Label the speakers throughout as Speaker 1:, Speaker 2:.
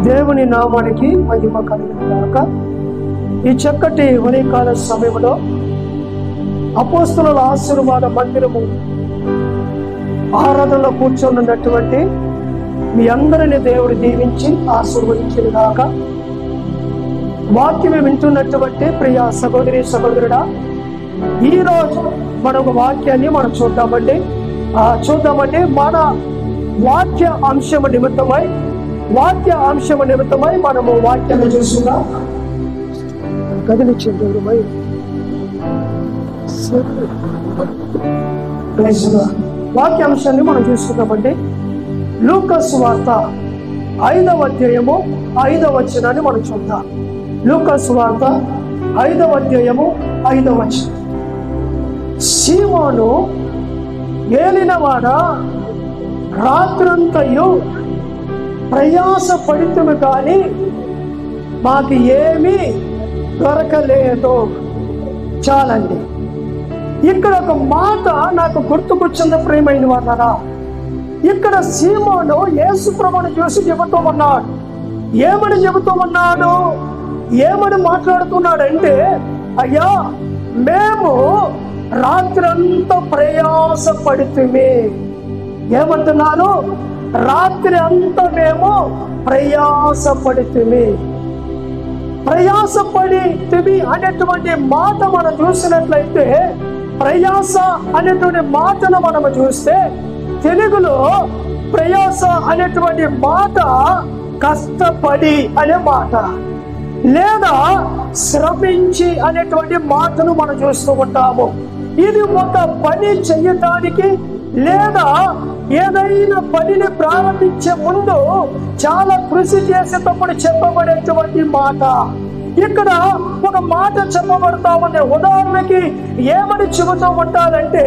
Speaker 1: దేవుని నామానికి మహిమ కలుగును గాక. ఈ చక్కటి ఉదయకాల సమయంలో అపోస్తలుల ఆశీర్వాద మందిరము ఆరాధనలో కూర్చొనున్నటువంటి మీ అందరిని దేవుడు దీవించి ఆశీర్వదించిన గాక. వాక్యమే వింటున్నటువంటి ప్రియ సహోదరి సహోదరుడా, ఈరోజు మనొక వాక్యాన్ని మనం చూద్దామండి. మన వాక్య అంశము నిమిత్తమై మనము వాక్యాన్ని చూస్తున్నాం. కదిలించండి. వాక్యాంశాన్ని మనం చూస్తున్నామండి. లూకాసు సువార్త 5వ అధ్యాయము 5వ వచనాన్ని మనం చూద్దాం. లూకాసు సువార్త 5వ అధ్యాయము 5వ వచనం. సీమోను ఏలినవాడా, రాత్రంతయు ప్రయాస పడితుము కానీ మాకు ఏమీ దొరకలేదు. చాలండి. ఇక్కడ ఒక మాట నాకు గుర్తుకొచ్చింది ప్రియమైన వాళ్ళరా. ఇక్కడ సీమోను యేసు ప్రభువును చూసి చెబుతూ ఉన్నాడు. ఏమని మాట్లాడుతున్నాడంటే, అయ్యా మేము రాత్రంతా ప్రయాస పడితిమి. ఏమంటున్నాను? రాత్రి అంతా మేము ప్రయాసపడితిమి అనేటువంటి మాట మనం చూసినట్లయితే, ప్రయాస అనేటువంటి మాటను మనము చూస్తే తెలుగులో ప్రయాస అనేటువంటి మాట కష్టపడి అనే మాట, లేదా శ్రమించి అనేటువంటి మాటను మనం చూస్తూ ఉంటాము. ఇది ఒక పని చెయ్యటానికి లేదా ఏదైనా పనిని ప్రారంభించే ముందు చాలా కృషి చేసేటప్పుడు చెప్పబడేటువంటి మాట. ఇక్కడ ఒక మాట చెప్పబడతా ఉంది. ఉదాహరణకి ఏమని చెబుతూ ఉంటారంటే,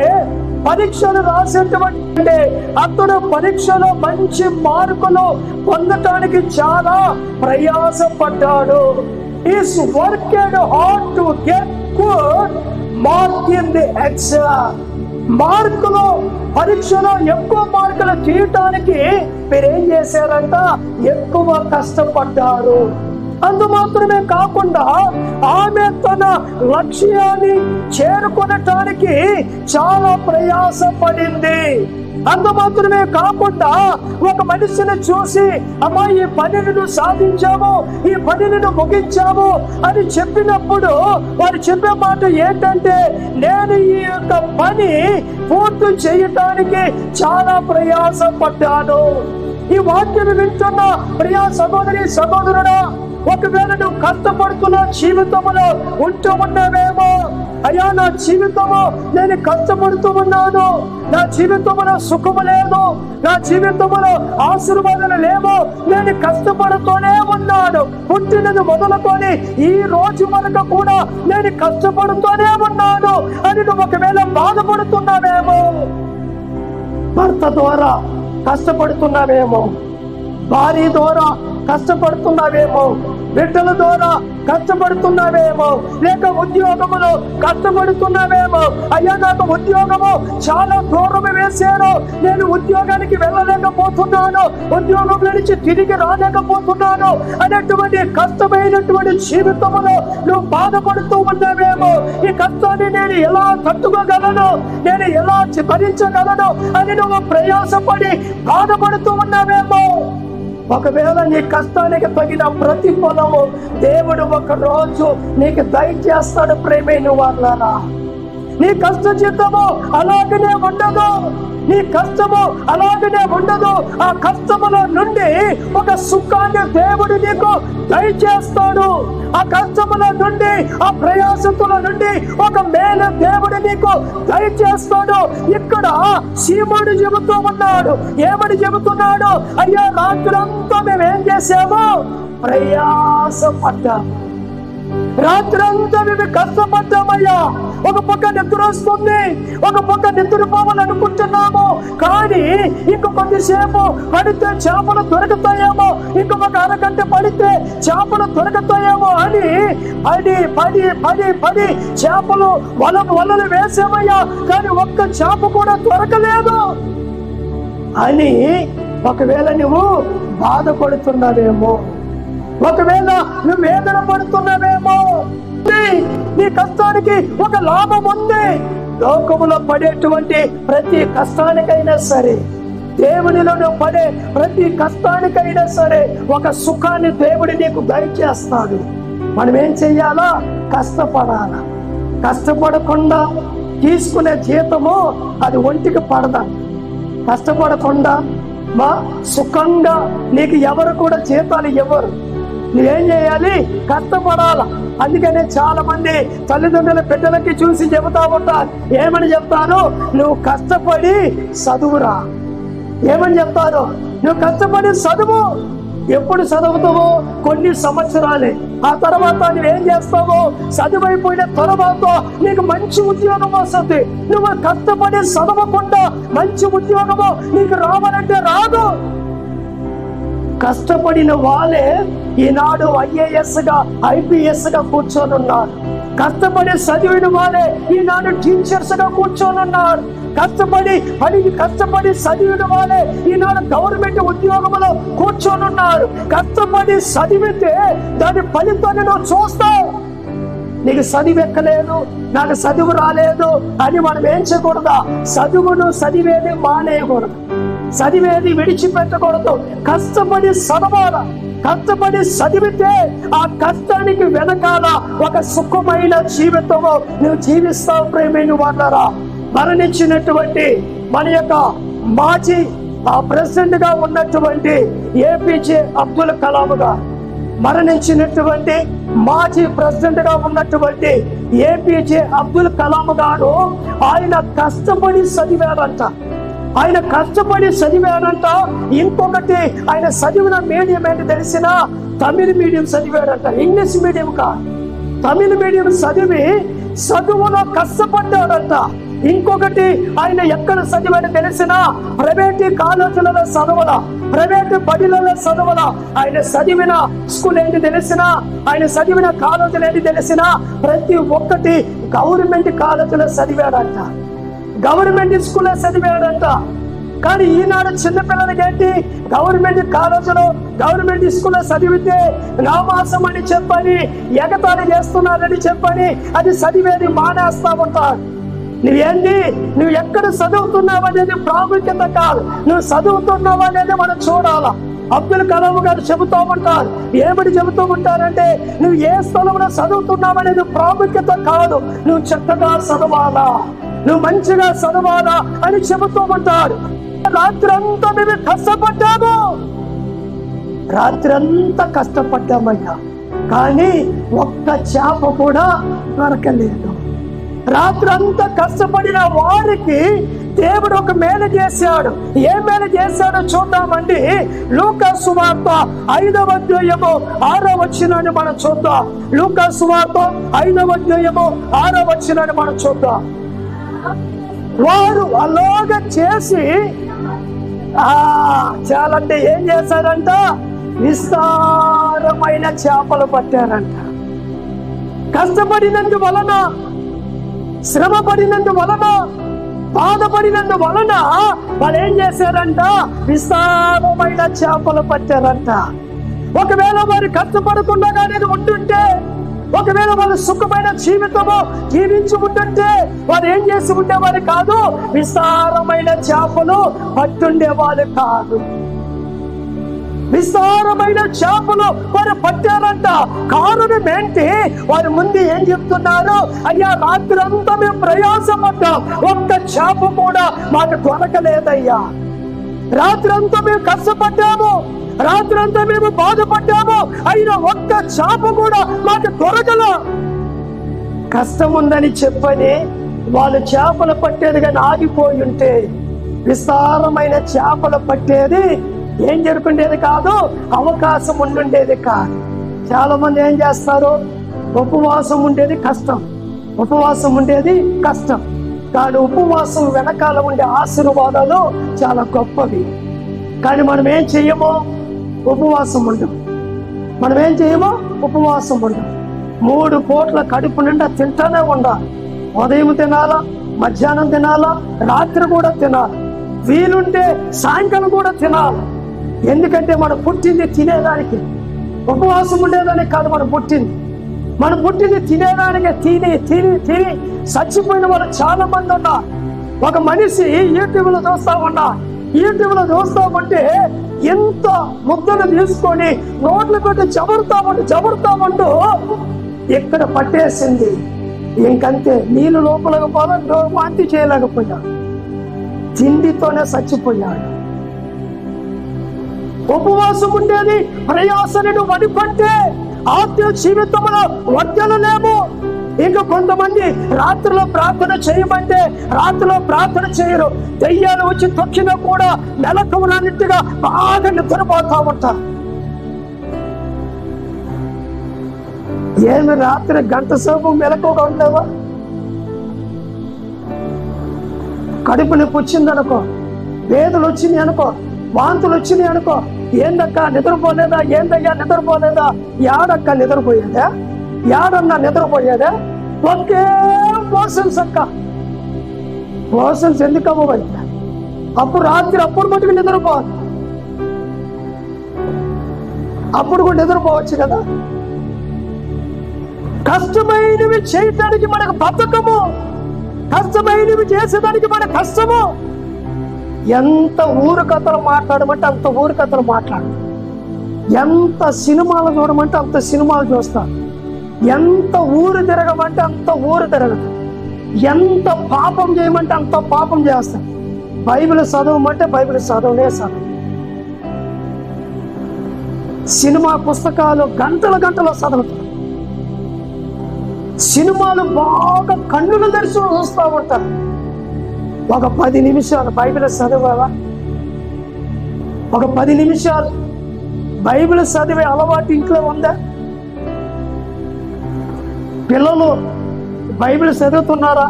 Speaker 1: పరీక్షలు రాసేటువంటి అతడు పరీక్షలో మంచి మార్కులు పొందటానికి చాలా ప్రయాసపడ్డాడు. He's worked hard to get good mark in the exam. మార్కులు పరీక్షలో ఎక్కువ మార్కులు తీయటానికి మీరేం చేశారంట? ఎక్కువ కష్టపడ్డారు. అందు మాత్రమే కాకుండా ఆమె తన లక్ష్యాన్ని చేరుకొనటానికి చాలా ప్రయాసపడింది. అందు మాత్రమే కాకుండా ఒక మనిషిని చూసి, అమ్మా ఈ పనిని నువ్వు సాధించావు, ఈ పనిని నువ్వు ముగించావు అని చెప్పినప్పుడు వారు చెప్పే మాట ఏంటంటే, నేను ఈ యొక్క పని పూర్తి చేయటానికి చాలా ప్రయాసపడ్డాను. ఈ వాక్యం వింటున్న ప్రియా సహోదరి సహోదరుడా, ఒకవేళ నువ్వు కష్టపడుతున్న జీవితంలో ఉంటూ ఉన్నావేమో, అయ్యా నా జీవితము నేను కష్టపడుతూ ఉన్నాను, నా జీవితంలో సుఖము లేదు, నా జీవితంలో ఆశీర్వాదాలు లేవు, నేను కష్టపడుతూనే ఉన్నాను, పుట్టినది మొదలుకొని ఈ రోజు వరకు కూడా నేను కష్టపడుతూనే ఉన్నాను అని నువ్వు ఒకవేళ బాధపడుతున్నావేమో, భర్త ద్వారా కష్టపడుతున్నావేమో, భార్య ద్వారా కష్టపడుతున్నావేమో, బిడ్డల ద్వారా కష్టపడుతున్నావేమో, లేక ఉద్యోగములో కష్టపడుతున్నావేమో. అయ్యా నాకు ఉద్యోగము చాలా దూరం వేశాను, నేను ఉద్యోగానికి వెళ్ళలేకపోతున్నాను, ఉద్యోగం నుంచి తిరిగి రాలేకపోతున్నాను అనేటువంటి కష్టమైనటువంటి జీవితంలో నువ్వు బాధపడుతూ ఉన్నావేమో. ఈ కష్టాన్ని నేను ఎలా తట్టుకోగలను, నేను ఎలా భరించగలను అని నువ్వు ప్రయాసపడి బాధపడుతూ ఉన్నావేమో. ఒకవేళ నీ కష్టానికి తగిన ప్రతిఫలము దేవుడు ఒక రోజు నీకు దయచేస్తాడు. ప్రేమైన వాళ్ళారా, నీ కష్ట జీతము అలాగనే ఉండదు, నీ కష్టము అలాగనే ఉండదు. ఆ కష్టముల నుండి ఒక సుఖాన్ని దేవుడు నీకు దయచేస్తాడు. ఆ కష్టముల నుండి, ఆ ప్రయాసముల నుండి ఒక మేలు దేవుడు నీకు దయచేస్తాడు. ఇక్కడ సీమోను చెబుతూ ఉన్నాడు. ఏమని చెబుతున్నాడు? అయ్యా రాత్రంతా మేమేం చేసాము? ప్రయాసపడ్డాము. రాత్రంతా మేము కష్టపడ్డామయ్యా. ఒక పక్క నిద్ర వస్తుంది, ఒక పక్క నిద్రపోవాలనుకుంటున్నాము, కానీ ఇంకొద్దిసేపు పడితే చేపలు దొరుకుతాయేమో, ఇంకొక అరగంట పడితే చేపలు దొరుకుతాయేమో అని పడి చేపలు వలలు వేసామయ్యా, కానీ ఒక్క చేప కూడా దొరకలేదు అని ఒకవేళ నువ్వు బాధపడుతున్నావేమో, ఒకవేళ నువ్వు వేదన పడుతున్నావేమో, నీ కష్టానికి ఒక లాభం ఉంది. లోకములో పడేటువంటి ప్రతి కష్టానికైనా సరే, దేవునిలో నువ్వు పడే ప్రతి కష్టానికైనా సరే ఒక సుఖాన్ని దేవుడు నీకు దయచేస్తాడు. మనం ఏం చెయ్యాలా? కష్టపడాలా. కష్టపడకుండా తీసుకునే జీతము అది ఒంటికి పడదా. కష్టపడకుండా సుఖంగా నీకు ఎవరు కూడా జీతాలు ఇవ్వరు. నువ్వేం చేయాలి? కష్టపడాల. అందుకనే చాలా మంది తల్లిదండ్రుల బిడ్డలకి చూసి చెబుతా ఉంటారు. ఏమని చెప్తాను? నువ్వు కష్టపడి చదువురా. ఏమని చెప్తాను? నువ్వు కష్టపడి చదువు. ఎప్పుడు చదువుతావో? కొన్ని సంవత్సరాలే. ఆ తర్వాత నువ్వేం చేస్తావో? చదువైపోయిన తర్వాత నీకు మంచి ఉద్యోగం వస్తుంది. నువ్వు కష్టపడి చదవకుండా మంచి ఉద్యోగము నీకు రావాలంటే రాదు. కష్టపడిన వాళ్ళే ఈనాడు IAS గా IPS గా కూర్చొని ఉన్నారు. కష్టపడి చదివిన వాళ్ళే ఈనాడు టీచర్స్ గా కూర్చొని ఉన్నారు. కష్టపడి చదివిన వాళ్ళే ఈనాడు గవర్నమెంట్ ఉద్యోగంలో కూర్చొని ఉన్నారు. కష్టపడి చదివితే దాని ఫలితాన్ని నువ్వు చూస్తావు. నీకు చదివి ఎక్కలేదు, నాకు చదువు రాలేదు అని మనం ఏం చేయకూడదా? చదువును చదివేది మానేయకూడదు, చదివేది విడిచిపెట్టకూడదు. కష్టపడి చదవాల. కష్టపడి చదివితే ఆ కష్టానికి వెనకాల ఒక సుఖమైన జీవితము నువ్వు జీవిస్తావు. ప్రేమైన వాళ్ళరా, మరణించినటువంటి మన యొక్క మాజీ ప్రెసిడెంట్ గా ఉన్నటువంటి APJ అబ్దుల్ కలాం గారు, మరణించినటువంటి మాజీ ప్రెసిడెంట్ గా ఉన్నటువంటి APJ అబ్దుల్ కలాం గారు ఆయన కష్టపడి చదివారంట. ఇంకొకటి ఆయన చదివిన మీడియం ఏంటి తెలిసిన? తమిళ మీడియం చదివాడంట, ఇంగ్లీష్ మీడియం కాదు. తమిళ మీడియం చదివి చదువులో కష్టపడ్డాడంట. ఇంకొకటి ఆయన ఎక్కడ చదివాడో తెలిసిన? ప్రైవేట్ కాలేజీలలో చదవల, ప్రైవేట్ బడిలలో చదవల. ఆయన చదివిన స్కూల్ ఏంటి తెలిసిన? ఆయన చదివిన కాలేజీలు ఏంటి తెలిసిన? ప్రతి ఒక్కటి గవర్నమెంట్ కాలేజీలో చదివాడంట, గవర్నమెంట్ స్కూల్లో చదివాడంట. కానీ ఈనాడు చిన్నపిల్లలకి ఏంటి? గవర్నమెంట్ కాలేజీలో గవర్నమెంట్ స్కూల్లో చదివితే నామాసం అని చెప్పని, ఎగతాళి చేస్తున్నారని చెప్పని అది చదివేది మానేస్తా ఉంటారు. నువ్వు ఎక్కడ చదువుతున్నావు అనేది ప్రాముఖ్యత కాదు, నువ్వు చదువుతున్నావు అనేది మనం చూడాలా. అబ్దుల్ కలాం గారు చెబుతూ ఉంటారు. ఏమిటి చెబుతూ ఉంటారంటే, నువ్వు ఏ స్థలంలో చదువుతున్నావు అనేది ప్రాముఖ్యత కాదు, నువ్వు చక్కగా చదవాలా, నువ్వు మంచిగా చదవాలా అని చెబుతూ ఉంటారు. రాత్రంతా మేము కష్టపడ్డాము, రాత్రంతా కష్టపడ్డామయ్యా, కానీ ఒక్క చేప కూడా దొరకలేదు. రాత్రంతా కష్టపడిన వారికి దేవుడు ఒక మేలు చేశాడు. ఏ మేలు చేశాడో చూద్దామండి. లూకా సువార్త 5వ అధ్యాయము 6వ వచనాన్ని మనం చూద్దాం. లూకా సువార్త 5వ అధ్యాయము 6వ వచనాన్ని మనం చూద్దాం. వారు అలాగ చేసి చాలంటే ఏం చేశారంట? విస్తారమైన చేపలు పట్టారంట. కష్టపడినందు వలన, శ్రమ పడినందు వలన, బాధపడినందు వలన వాళ్ళు ఏం చేశారంట? విస్తారమైన చేపలు పట్టారంట. ఒకవేళ వారు కష్టపడకుండా అనేది ఉంటుంటే, ఒకవేళ వాళ్ళు సుఖమైన జీవితము జీవించి ఉంటుంటే వారు ఏం చేసి ఉండేవారు కాదు, విస్తారమైన చేపలు పట్టుండేవారు కాదు. విస్తారమైన చేపలు వారు పట్టారంట. కారణం ఏంటి? వారి ముందు ఏం చెప్తున్నారు? అయ్యా, రాత్రి అంతా మేము ప్రయాసపడ్డాం, ఒక్క చేప కూడా మాకు దొరకలేదయ్యా. రాత్రి అంతా మేము కష్టపడ్డాము, రాత్రి అంతా మేము బాధపడ్డాము, అయినా ఒక్క చేప కూడా మాకు దొరకల. కష్టం ఉందని చెప్పని వాళ్ళు చేపలు పట్టేది కానీ ఆగిపోయి ఉంటే, విస్తారమైన చేపలు పట్టేది ఏం జరుగుండేది కాదు, అవకాశం ఉండుండేది కాదు. చాలా మంది ఏం చేస్తారు? ఉపవాసం ఉండేది కష్టం, ఉపవాసం ఉండేది కష్టం. కానీ ఉపవాసం వెనకాల ఉండే ఆశీర్వాదాలు చాలా గొప్పవి. కానీ మనం ఏం చెయ్యమో? ఉపవాసం ఉండము. మనం ఏం చేయమో? ఉపవాసం ఉండము. 3 పూట్ల కడుపు నిండా తింటానే ఉండాలి. ఉదయం తినాలా, మధ్యాహ్నం తినాలా, రాత్రి కూడా తినాలి, వీలుంటే సాయంకాలం కూడా తినాలి. ఎందుకంటే మనం పుట్టింది తినేదానికి, ఉపవాసం ఉండేదానికి కాదు మనం పుట్టింది తినేదానికి. తిని చచ్చిపోయిన వాళ్ళు చాలా మంది ఉన్నారు. ఒక మనిషి యూట్యూబ్లో చూస్తా ఉంటే ఎంత ముద్దను తీసుకొని నోట్లు పెట్టి జబరుతామంటూ ఇక్కడ పట్టేసింది. ఇంకంతే, నీళ్ళు లోపలికి పోదా, వాంతి చేయలేకపోయాడు, తిండితోనే చచ్చిపోయాడు. ఉపవాసం ఉండేది ప్రయాసను వడిపట్టే ఆత్మ జీవితంలో వర్ధనలేము. ఇంకా కొంతమంది రాత్రిలో ప్రార్థన చేయమంటే రాత్రిలో ప్రార్థన చేయరు. దెయ్యాలు వచ్చి తొక్కినా కూడా మెలకువలన్నిటిగా బాగా నిద్రపోతా ఉంటారు. ఏమి రాత్రి గంట సేపు మెలకువగా ఉండేవా? కడుపు నొప్పి వచ్చిందనుకో, వేదలు వచ్చినాయి అనుకో, వాంతులు వచ్చినాయి అనుకో, ఏందక్క నిద్రపోలేదా, ఏందయ్యా నిద్రపోలేదా? యాడక్క నిద్రపోయేదా? యాడన్నా నిద్రపోయేదా? ఒకే మోషన్స్ అక్క. మోషన్స్ ఎందుకు అవ్వబోయా? అప్పుడు రాత్రి అప్పుడు మటుకు నిద్రపోవాలి, అప్పుడు కూడా నిద్రపోవచ్చు కదా. కష్టమైనవి చేయటానికి మనకు బద్ధకము, కష్టమైనవి చేసేదానికి మన కష్టము. ఎంత ఊరు కథలు మాట్లాడమంటే అంత ఊరు కథలు మాట్లాడు, ఎంత సినిమాలు చూడమంటే అంత సినిమాలు చూస్తాను, ఎంత ఊరు తిరగమంటే అంత ఊరు తిరగదు, ఎంత పాపం చేయమంటే అంత పాపం చేస్తాను. బైబిల్ చదవమంటే బైబిల్ చదవనే చదువు. సినిమా పుస్తకాలు గంటలు చదువుతారు. సినిమాలు బాగా కన్నుల దర్శనం చూస్తూ ఉంటారు. ఒక 10 నిమిషాలు బైబిల్ చదివావా? ఒక 10 నిమిషాలు బైబిల్ చదివే అలవాటు ఇంట్లో ఉందా? పిల్లలు బైబిల్ చదువుతున్నారా?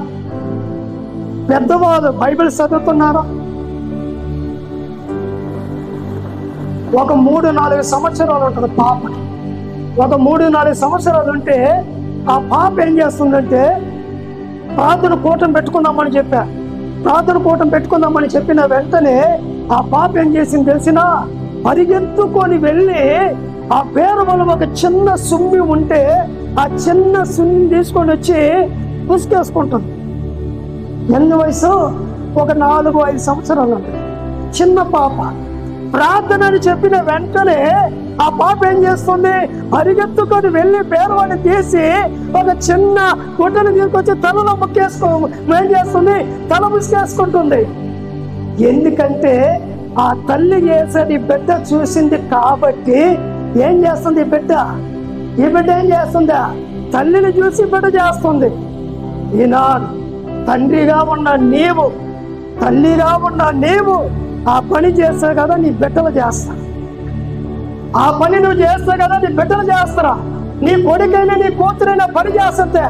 Speaker 1: పెద్దవాళ్ళు బైబిల్ చదువుతున్నారా? ఒక 3-4 సంవత్సరాలు ఉంటుంది పాపకి. ఒక 3-4 సంవత్సరాలు ఉంటే ఆ పాప ఏం చేస్తుందంటే, ప్రార్థన కూటం పెట్టుకుందామని చెప్పిన వెంటనే ఆ పాప ఏం చేసింది తెలిసినా, పరిగెత్తుకొని వెళ్ళి ఆ పేరు వల్ల ఒక చిన్న సుమ్మి ఉంటే ఆ చిన్న సుమ్మి తీసుకొని వచ్చి పుసుకేసుకుంటుంది. ఎన్ని వయసు? ఒక 4-5 సంవత్సరాలు ఉంటుంది. చిన్న పాప. ప్రార్థన అని చెప్పిన వెంటనే ఆ పాప ఏం చేస్తుంది? పరిగెత్తుకొని వెళ్ళి పేరువాడిని తీసి ఒక చిన్న గుడ్డను తీసుకొచ్చి తలలో ఏం చేస్తుంది? తల ముసుకేసుకుంటుంది. ఎందుకంటే ఆ తల్లి చేసేది బిడ్డ చూసింది కాబట్టి ఏం చేస్తుంది? ఈ బిడ్డ ఏం చేస్తుందా? తల్లిని చూసి బిడ్డ చేస్తుంది. ఈనాడు తల్లిగా ఉన్న నీవు ఆ పని చేస్తావు కదా, నీ బిడ్డలు చేస్తా. ఆ పని నువ్వు చేస్తావు కదా, నీ బిడ్డలు చేస్తారా? నీ కొడుకైనా నీ కూతురైనా పని చేస్తుంటే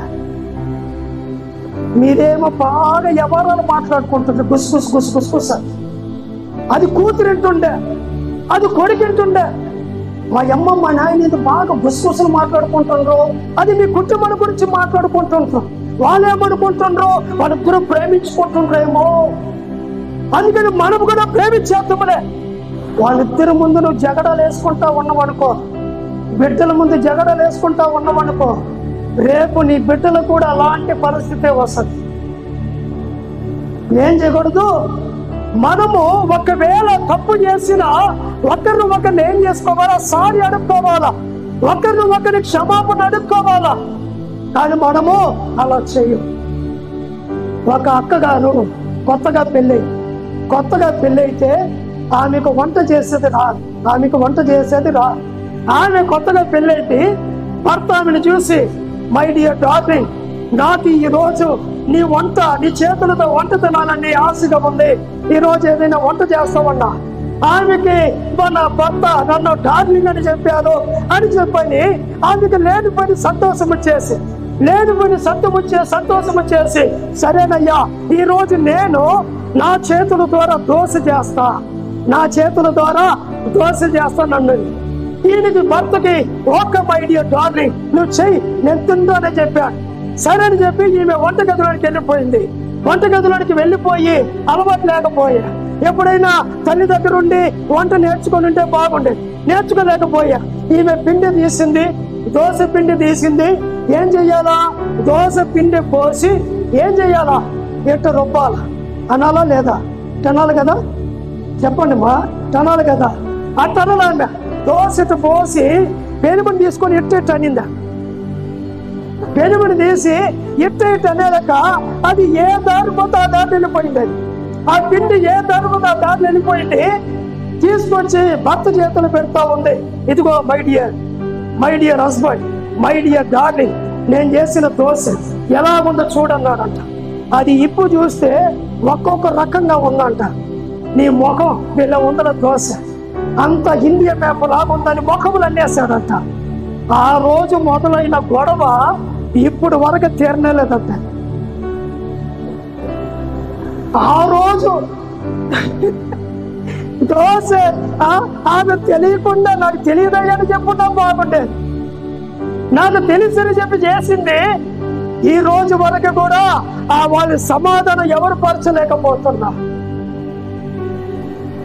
Speaker 1: మీరేమో బాగా ఎవరాలు మాట్లాడుకుంటుంటే గుస్. అది కూతురింటుండే, అది కొడుకింటుండే. మా అమ్మ మా నాయన ఇది బాగా గుసగుసలు మాట్లాడుకుంటుండ్రు, అది మీ కుటుంబం గురించి మాట్లాడుకుంటుండ్రు. వాళ్ళు ఏమనుకుంటుండ్రు? వాళ్ళిద్దరూ ప్రేమించుకుంటుండ్రేమో, అందుకని మనం కూడా ప్రేమించేద్దామలే. వాళ్ళిద్దరి ముందు నువ్వు జగడాలు వేసుకుంటా ఉన్నావనుకో, బిడ్డల ముందు జగడాలు వేసుకుంటా ఉన్నావనుకో, రేపు నీ బిడ్డలు కూడా అలాంటి పరిస్థితే వస్తుంది. ఏం చేయకూడదు? మనము ఒకవేళ తప్పు చేసినా ఒకరిని ఏం చేసుకోవాలా? సారీ అడుక్కోవాలా, ఒకరిని క్షమాపణ అడుక్కోవాలా. కానీ మనము అలా చెయ్యం. ఒక అక్కగారు కొత్తగా పెళ్ళైతే ఆమెకు వంట చేసేది రాదు. ఆమె కొత్తగా పెళ్ళైతే భర్త ఆమెను చూసి, మై డియర్ డార్లింగ్, నాకు ఈ రోజు నీ చేతులతో వంట తినాలని ఆశగా ఉంది, ఈ రోజు ఏదైనా వంట చేస్తావన్నా. ఆమెకి మన భర్త నన్ను డార్లింగ్ అని చెప్పారు అని చెప్పని ఆమెకి లేనిపోయి సంతోషం వచ్చేసి సరేనయ్యా, ఈ రోజు నేను నా చేతుల ద్వారా దోశ చేస్తానన్ను. ఈయనకి భర్తకి ఓకే మై డియర్ డార్లింగ్, నువ్వు చెయ్యి, నేను తింటానని చెప్పాను. సరే అని చెప్పి ఈమె వంటగదిలోకి వెళ్ళిపోయి అలవాటు లేకపోయా ఎప్పుడైనా తల్లి దగ్గర ఉండి వంట నేర్చుకొని ఉంటే బాగుండేది. నేర్చుకోలేకపోయా. ఈమె పిండి తీసింది, దోశ పిండి తీసింది. ఏం చెయ్యాలా? దోశ పిండి పోసి ఏం చెయ్యాలా? ఎట్ట రుబ్బాలా అనాలా లేదా? టనాలి కదా, చెప్పండి మా, టనాలి కదా. ఆ టనాలి. దోశ పోసి పెనుమని తీసుకొని ఎట్ట అనిందా? పెనుమని తీసి ఎట్ట అనేదాక అది ఏ దారి పోతే ఆ దారి వెళ్ళిపోయింది. అది ఆ పిండి ఏ దారి పోతే ఆ దారి వెళ్ళిపోయింది. తీసుకొచ్చి భర్త చేతులు పెడతా ఉంది. ఇదిగో my dear husband, my dear darling, నేను చేసిన దోశ ఎలా ఉందో చూడన్నాడంట. అది ఇప్పు చూస్తే ఒక్కొక్క రకంగా ఉందంట. నీ ముఖం వీళ్ళ ఉందల దోశ అంత ఇండియా మ్యాప్ లాగా ఉందని ముఖములు అన్నేసాడంట. ఆ రోజు మొదలైన గొడవ ఇప్పుడు వరకు తీరనేలేదంట. ఆ రోజు దోశ ఆమె తెలియకుండా నాకు తెలియదయ్యని చెప్పున్నా బాగుండేది. నాకు తెలిసని చెప్పి చేసింది. ఈ రోజు వరకు కూడా వాళ్ళ సమాధానం ఎవరు పరచలేకపోతున్నా.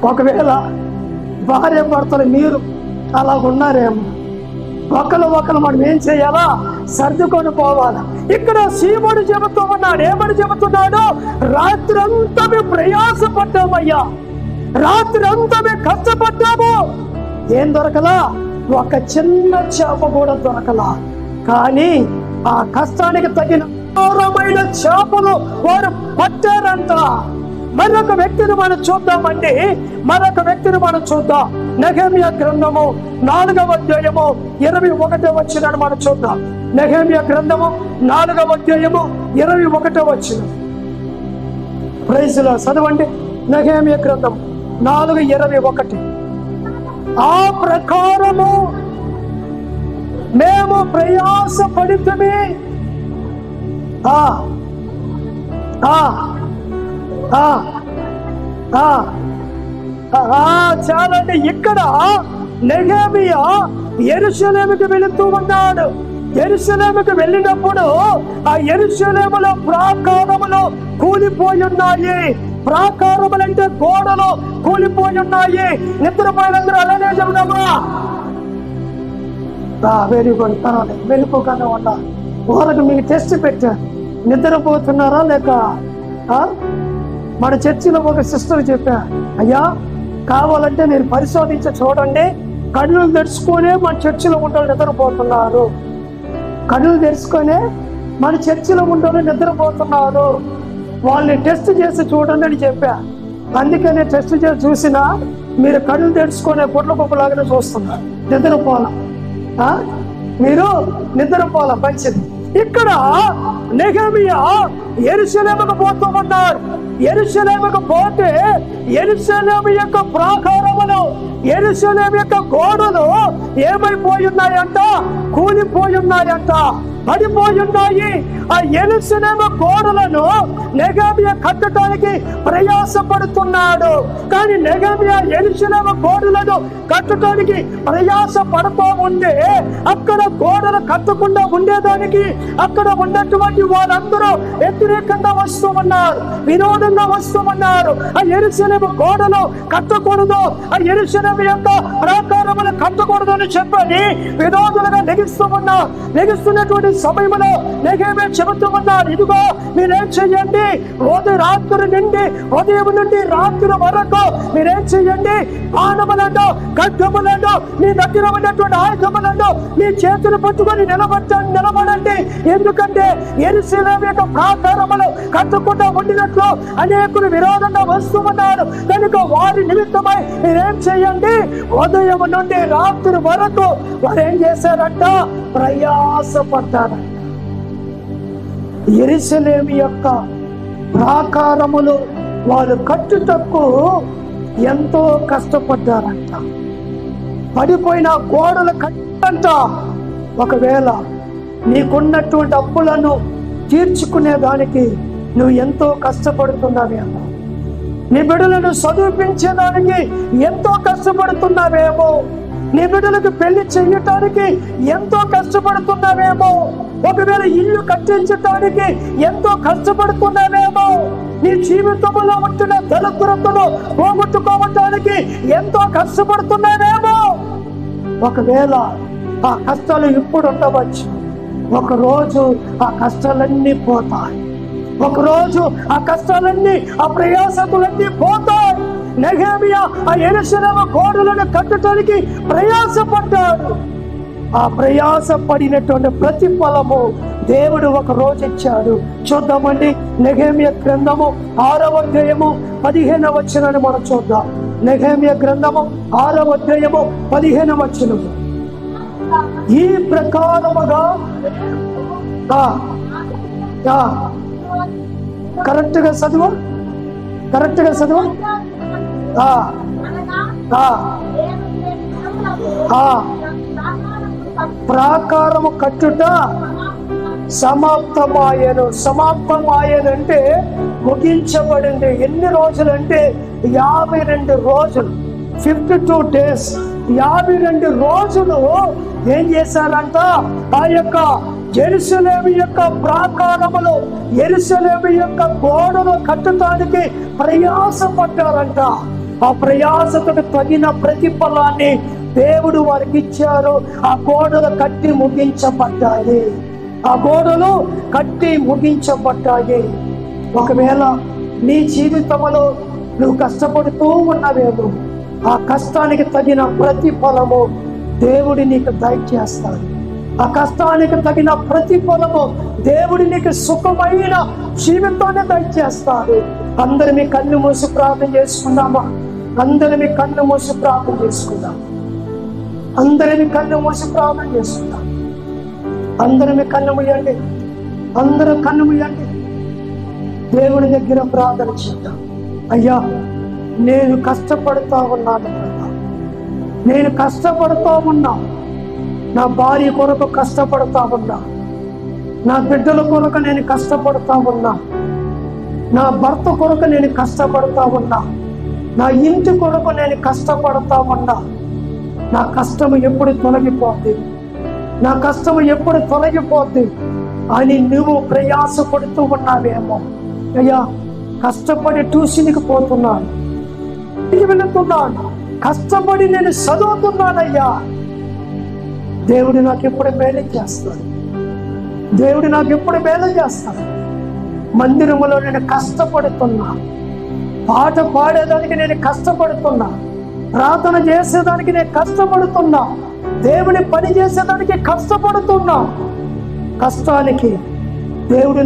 Speaker 1: ఒకవేళ భార్య భర్తలు మీరు అలా ఉన్నారేమో, ఒకరు మనం ఏం చేయాలా? సర్దుకొని పోవాలా. ఇక్కడ సీముడు చెబుతూ ఉన్నాడు. ఏమని చెబుతున్నాడు? రాత్రంతా మేము ప్రయాసపడ్డామయ్యా, రాత్రంతా మేము కష్టపడ్డాము. ఏం దొరకలా? ఒక చిన్న చేప కూడా దొరకలా. కానీ ఆ కష్టానికి తగిన ఘోరమైన చేపలు వారు పట్టారంట. మరొక వ్యక్తిని మనం చూద్దామండి. మరొక వ్యక్తిని మనం చూద్దాం. నెహెమ్యా గ్రంథము 4వ అధ్యాయము 21వ వచనాన్ని మనం చూద్దాం. నెహెమ్యా గ్రంథము 4వ అధ్యాయము 21వ వచనం. ప్రైజ్ లా చదవండి. నెహెమ్యా గ్రంథం 4:21. ఆ ప్రకారము మేము ప్రయాసపడితమే. చాలండి. ఇక్కడ నెహెమ్యా యెరూషలేముకు వెళుతూ ఉన్నాడు. యెరూషలేముకు వెళ్ళినప్పుడు ఆ యెరూషలేములో ప్రాకారములు కూలిపోయి ఉన్నాయి. ప్రాకారములంటే గోడలు కూలిపోయి ఉన్నాయి. నిద్రపోయినందరూ అలానే చెబుదామా? Very good. పర్వాలేదు, వెళ్ళిపోగానే ఉన్నా. ఊరకు మీకు టెస్ట్ పెట్టా. నిద్రపోతున్నారా లేక? మన చర్చిలో ఒక సిస్టర్ చెప్పా, అయ్యా కావాలంటే మీరు పరిశోధించి చూడండి, కళ్ళు తెరుచుకునే మన చర్చిలో ఉంటారు నిద్రపోతున్నారు. కళ్ళు తెరుచుకునే మన చర్చిలో ఉంటారు నిద్రపోతున్నారు. వాళ్ళని టెస్ట్ చేసి చూడండి అని చెప్పా. అందుకనే టెస్ట్ చేసి చూసినా మీరు కళ్ళు తెరుచుకునే గుడ్ల కుప్పలాగానే చూస్తున్నారు. నిద్రపోల, మీరు నిద్రపోల. మంచిది. ఇక్కడ నెహెమ్యా యెరూషలేముకు పోతూ ఉన్నారు. యెరూషలేముకు పోతే యెరూషలేము యొక్క ప్రాకారములు, యెరూషలేము యొక్క గోడలు ఏమైపోయి ఉన్నాయంట? కూలిపోయి ఉన్నాయంట, పడిపోయి ఉన్నాయి. ఆ యెరూషలేము గోడలను నెహెమ్యా కట్టడానికి ప్రయాసపడుతున్నాడు. కానీ నెహెమ్యా యెరూషలేము గోడలను కట్టడానికి ప్రయాస పడుతూ ఉంటే అక్కడ గోడలు కట్టకుండా ఉండేదానికి అక్కడ ఉన్నటువంటి వాళ్ళందరూ వ్యతిరేకంగా వస్తూ ఉన్నారు, విరోధంగా వస్తూ ఉన్నారు. ఆ యెరూషలేము గోడలు కట్టకూడదు, ఆ యెరూషలేము యొక్క ప్రాకారములు కట్టకూడదు అని చెప్పని విరోధులుగా లెగిస్తున్నటువంటి సమయంలో నెహెమ్యా చెబుతూ ఉన్నారు, ఇదిగో మీరేం చెయ్యండి, ఉదయం నుండి రాత్రి వరకు మీరేం చెయ్యండి, బాణములను ఖడ్గములను మీ దగ్గర ఉన్నటువంటి ఆయుధములను మీ చేతులు పట్టుకొని నిలబడండి. ఎందుకంటే యెరూషలేము యొక్క ప్రాకారములు కట్టకుండా ఉండినట్లు అనేకులు విరోధంగా వస్తూ ఉన్నారు. కనుక వారి నిమిత్తమై మీరేం చెయ్యండి, ఉదయం నుండి రాత్రి వరకు వారు ఏం చేశారంట? ప్రయాసపడ్డారంట. యెరూషలేము యొక్క ప్రాకారములు వారు కట్టుటకు ఎంతో కష్టపడ్డారంట. పడిపోయిన గోడలు కట్టంట. ఒకవేళ నీకున్నటువంటి అప్పులను తీర్చుకునేదానికి నువ్వు ఎంతో కష్టపడుతున్నావేమో, నీ బిడ్డలను చదివించేదానికి ఎంతో కష్టపడుతున్నావేమో, నీ బిడ్డలకు పెళ్లి చేయటానికి ఎంతో కష్టపడుతున్నావేమో, ఒకవేళ ఇల్లు కట్టించటానికి ఎంతో కష్టపడుతున్నావేమో, నీ జీవితంలో ఉంటున్న దరిద్రతను పోగొట్టుకోవటానికి ఎంతో కష్టపడుతున్నావేమో. ఒకవేళ ఆ కష్టాలు ఇప్పుడు ఉండవచ్చు, ఒకరోజు ఆ కష్టాలన్నీ పోతాయి. ఒకరోజు ఆ కష్టాలన్నీ, ఆ ప్రయాసకులన్నీ పోతాయి. నెహెమ్యా ఆ యెరూషలేము గోడలను కట్టడానికి ప్రయాసపడ్డాడు. ఆ ప్రయాస పడినటువంటి ప్రతిఫలము దేవుడు ఒక రోజు ఇచ్చాడు. చూద్దామండి, నెహెమ్యా గ్రంథము 6వ అధ్యాయము 15వ వచనాన్ని మనం చూద్దాం. నెహెమ్యా గ్రంథము 6వ అధ్యాయము 15వ వచనము. ఈ ప్రకారముగా కరెక్ట్గా చదువు, కరెక్ట్గా చదువు. ప్రాకారము కట్టుట సమాప్తమాయను. సమాప్తమాయనంటే ముగించబడింది. ఎన్ని రోజులు అంటే 52 రోజులు, 52 days. 52 రోజులు ఏం చేశారంట? ఆ యొక్క యెరూషలేము యొక్క ప్రాకారములు, యెరూషలేము యొక్క గోడను కట్టడానికి ప్రయాసపడ్డారంట. ఆ ప్రయాసకు తగిన ప్రతిఫలాన్ని దేవుడు వారికి ఇచ్చారు. ఆ గోడలు కట్టి ముగించబడ్డాయి. ఆ గోడలు కట్టి ముగించబడ్డాయి. ఒకవేళ నీ జీవితంలో నువ్వు కష్టపడుతూ ఉన్నావేమో, ఆ కష్టానికి తగిన ప్రతిఫలము దేవుడు నీకు దయచేస్తాడు. ఆ కష్టానికి తగిన ప్రతిఫలము దేవుడు నీకు సుఖమైన జీవితాన్ని దయచేస్తాడు. అందరూ మీ కన్ను మూసి ప్రార్థన చేసుకుందామా? అందరూ మీ కన్ను మూసి ప్రార్థన చేసుకుందాం. అందరూ మీ కన్ను మూసి ప్రార్థన చేసుకుందాం. అందరూ మీ కన్ను మూయండి. అందరూ కన్ను మూయండి. దేవుడి దగ్గర ప్రార్థన చేద్దాం. అయ్యా, నేను కష్టపడుతూ ఉన్నాను ప్రభా. నేను కష్టపడుతూ ఉన్నా. నా భార్య కొరకు కష్టపడుతూ ఉన్నా. నా బిడ్డల కొరకు నేను కష్టపడుతూ ఉన్నా. నా భర్త కొరకు నేను కష్టపడుతూ ఉన్నా. నా ఇంటి కొరకు నేను కష్టపడుతూ ఉన్నా. నా కష్టము ఎప్పుడు తొలగిపోద్ది, నా కష్టము ఎప్పుడు తొలగిపోద్ది అని నువ్వు ప్రయాసపడుతూ ఉన్నావేమో. అయ్యా, కష్టపడి ట్యూషన్కి పోతున్నాను, వెళుతున్నాను, కష్టపడి నేను చదువుతున్నానయ్యా. దేవుడు నాకు ఎప్పుడు మేలు చేస్తాడు. దేవుడు నాకు ఎప్పుడు మేలు చేస్తాడు. మందిరములో నేను కష్టపడుతున్నా. పాట పాడేదానికి నేను కష్టపడుతున్నా. ప్రార్థన చేసేదానికి నేను కష్టపడుతున్నా. దేవుని పని చేసేదానికి కష్టపడుతున్నా. కష్టానికి దేవుడు